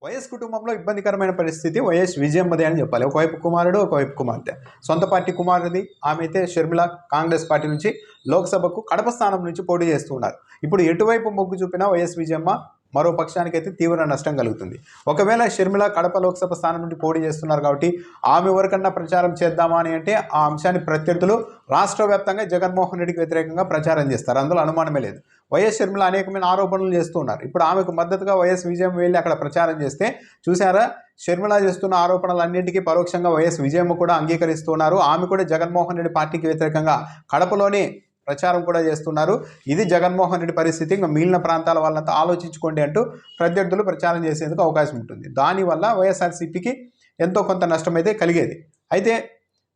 YS కుటుంబంలో ఇబ్బందికరమైన పరిస్థితి వైఎస్ విజయమ్మదే అని చెప్పాలి. ఒకవైపు కుమారుడు, ఒకవైపు కుమార్తె. సొంత పార్టీ కుమారుడిది. ఆమె అయితే షర్మిల కాంగ్రెస్ పార్టీ నుంచి లోక్సభకు కడప స్థానం నుంచి పోటీ చేస్తూ ఉన్నారు. ఇప్పుడు ఎటువైపు మొగ్గు చూపినా వైఎస్ విజయమ్మ మరో పక్షానికైతే తీవ్ర నష్టం కలుగుతుంది. ఒకవేళ షర్మిల కడప లోక్సభ స్థానం నుండి పోటీ చేస్తున్నారు కాబట్టి ఆమె వరకన్నా ప్రచారం చేద్దామా అని అంటే ఆ అంశాన్ని ప్రత్యర్థులు రాష్ట్ర వ్యాప్తంగా జగన్మోహన్ రెడ్డికి వ్యతిరేకంగా ప్రచారం చేస్తారు. అందులో అనుమానమే లేదు. వైఎస్ షర్మిల అనేకమైన ఆరోపణలు చేస్తూ ఉన్నారు. ఇప్పుడు ఆమెకు మద్దతుగా వైఎస్ విజయం వెళ్ళి అక్కడ ప్రచారం చేస్తే చూసారా, షర్మిల చేస్తున్న ఆరోపణలన్నింటికీ పరోక్షంగా వైఎస్ విజయమ్మ కూడా అంగీకరిస్తున్నారు. ఆమె కూడా జగన్మోహన్ రెడ్డి పార్టీకి వ్యతిరేకంగా కడపలోనే ప్రచారం కూడా చేస్తున్నారు. ఇది జగన్మోహన్ రెడ్డి పరిస్థితి, ఇంకా మిగిలిన ప్రాంతాల వాళ్ళంతా ఆలోచించుకోండి అంటూ ప్రత్యర్థులు ప్రచారం చేసేందుకు అవకాశం ఉంటుంది. దానివల్ల వైఎస్ఆర్సీపీకి ఎంతో కొంత నష్టమైతే కలిగేది. అయితే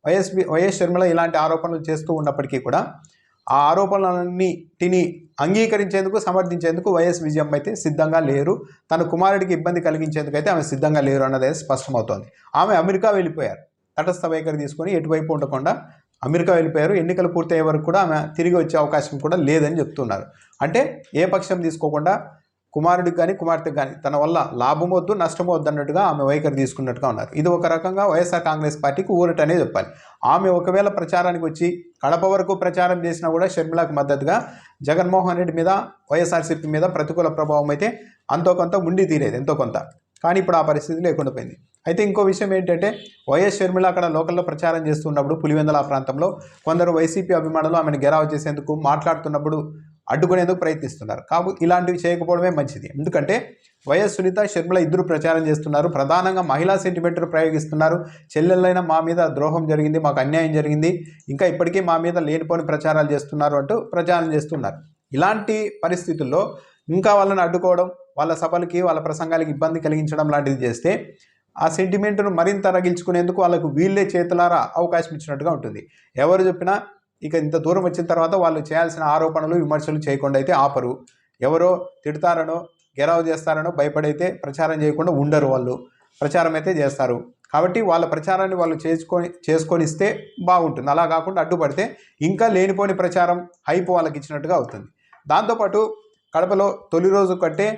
వైఎస్ షర్మిల ఇలాంటి ఆరోపణలు చేస్తూ ఉన్నప్పటికీ కూడా ఆ ఆరోపణలన్నిటిని అంగీకరించేందుకు, సమర్థించేందుకు వైఎస్ విజయమ్మ అయితే సిద్ధంగా లేరు. తన కుమారుడికి ఇబ్బంది కలిగించేందుకు అయితే ఆమె సిద్ధంగా లేరు అన్నది స్పష్టమవుతోంది. ఆమె అమెరికా వెళ్ళిపోయారు. తటస్థ వైఖరి తీసుకొని ఎటువైపు ఉండకుండా అమెరికా వెళ్ళిపోయారు. ఎన్నికలు పూర్తయ్యే వరకు కూడా ఆమె తిరిగి వచ్చే అవకాశం కూడా లేదని చెప్తున్నారు. అంటే ఏ పక్షం తీసుకోకుండా కుమారుడికి కానీ కుమార్తెకి కానీ తన వల్ల లాభం వద్దు, నష్టం వద్దు అన్నట్టుగా ఆమె వైఖరి తీసుకున్నట్టుగా ఉన్నారు. ఇది ఒక రకంగా వైఎస్ఆర్ కాంగ్రెస్ పార్టీకి ఊరటనే చెప్పాలి. ఆమె ఒకవేళ ప్రచారానికి వచ్చి కడప వరకు ప్రచారం చేసినా కూడా షర్మిలకు మద్దతుగా జగన్మోహన్ రెడ్డి మీద, వైఎస్ఆర్సీపీ మీద ప్రతికూల ప్రభావం అయితే అంతో కొంత ఉండి తీరేది, ఎంతో కొంత. కానీ ఇప్పుడు ఆ పరిస్థితి లేకుండా పోయింది. అయితే ఇంకో విషయం ఏంటంటే వైఎస్ షర్మిల అక్కడ లోకల్లో ప్రచారం చేస్తున్నప్పుడు పులివెందుల ప్రాంతంలో కొందరు వైసీపీ అభిమానులు ఆమెను గెరావ్ చేసేందుకు, మాట్లాడుతున్నప్పుడు అడ్డుకునేందుకు ప్రయత్నిస్తున్నారు. కాబట్టి ఇలాంటివి చేయకపోవడమే మంచిది. ఎందుకంటే వైఎస్ సునీత, షర్మిల ఇద్దరు ప్రచారం చేస్తున్నారు. ప్రధానంగా మహిళా సెంటిమెంట్ను ప్రయోగిస్తున్నారు. చెల్లెళ్ళైన మా మీద ద్రోహం జరిగింది, మాకు అన్యాయం జరిగింది, ఇంకా ఇప్పటికీ మా మీద లేనిపోని ప్రచారాలు చేస్తున్నారు అంటూ ప్రచారం చేస్తున్నారు. ఇలాంటి పరిస్థితుల్లో ఇంకా వాళ్ళని అడ్డుకోవడం, వాళ్ళ సభలకి, వాళ్ళ ప్రసంగాలకి ఇబ్బంది కలిగించడం లాంటిది చేస్తే ఆ సెంటిమెంట్ను మరింత రగిల్చుకునేందుకు వాళ్ళకు వీళ్ళే చేతులారా అవకాశం ఇచ్చినట్టుగా ఉంటుంది. ఎవరు చెప్పినా ఇక ఇంత దూరం వచ్చిన తర్వాత వాళ్ళు చేయాల్సిన ఆరోపణలు, విమర్శలు చేయకుండా అయితే ఆపరు. ఎవరో తిడతారనో, గెరావ్ చేస్తారనో భయపడైతే ప్రచారం చేయకుండా ఉండరు. వాళ్ళు ప్రచారం అయితే చేస్తారు. కాబట్టి వాళ్ళ ప్రచారాన్ని వాళ్ళు చేసుకొని ఇస్తే బాగుంటుంది. అలా కాకుండా అడ్డుపడితే ఇంకా లేనిపోని ప్రచారం, హైప్ వాళ్ళకి ఇచ్చినట్టుగా అవుతుంది. దాంతోపాటు కడపలో తొలి రోజు కంటే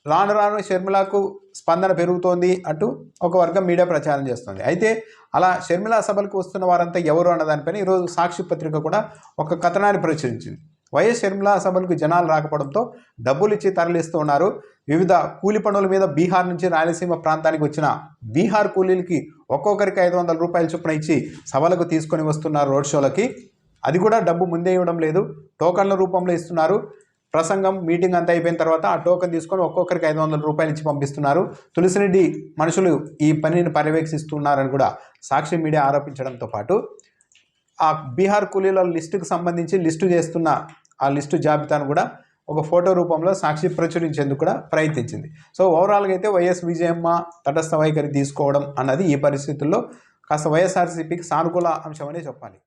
రాను రాను షర్మిలకు స్పందన పెరుగుతోంది అంటూ ఒక వర్గం మీడియా ప్రచారం చేస్తుంది. అయితే అలా షర్మిల సభలకు వస్తున్న వారంతా ఎవరు అన్న దానిపైన ఈరోజు సాక్షి పత్రిక కూడా ఒక కథనాన్ని ప్రచురించింది. వైఎస్ షర్మిల సభలకు జనాలు రాకపోవడంతో డబ్బులు ఇచ్చి తరలిస్తూ ఉన్నారు. వివిధ కూలి పనుల మీద బీహార్ నుంచి రాయలసీమ ప్రాంతానికి వచ్చిన బీహార్ కూలీలకి ఒక్కొక్కరికి 500 రూపాయల చొప్పున ఇచ్చి సభలకు తీసుకొని వస్తున్నారు రోడ్ షోలకి. అది కూడా డబ్బు ముందే ఇవ్వడం లేదు, టోకన్ల రూపంలో ఇస్తున్నారు. ప్రసంగం, మీటింగ్ అంతా అయిపోయిన తర్వాత ఆ టోకెన్ తీసుకొని ఒక్కొక్కరికి 500 రూపాయలు ఇచ్చి పంపిస్తున్నారు. తులసిరెడ్డి మనుషులు ఈ పనిని పర్యవేక్షిస్తున్నారని కూడా సాక్షి మీడియా ఆరోపించడంతో పాటు ఆ బీహార్ కూలీల లిస్టుకు సంబంధించి లిస్టు చేస్తున్న ఆ లిస్టు జాబితాను కూడా ఒక ఫోటో రూపంలో సాక్షి ప్రచురించేందుకు కూడా ప్రయత్నించింది. సో ఓవరాల్గా అయితే వైఎస్ విజయమ్మ తటస్థ వైఖరి తీసుకోవడం అన్నది ఈ పరిస్థితుల్లో కాస్త వైఎస్ఆర్సీపీకి సానుకూల అంశమనే చెప్పాలి.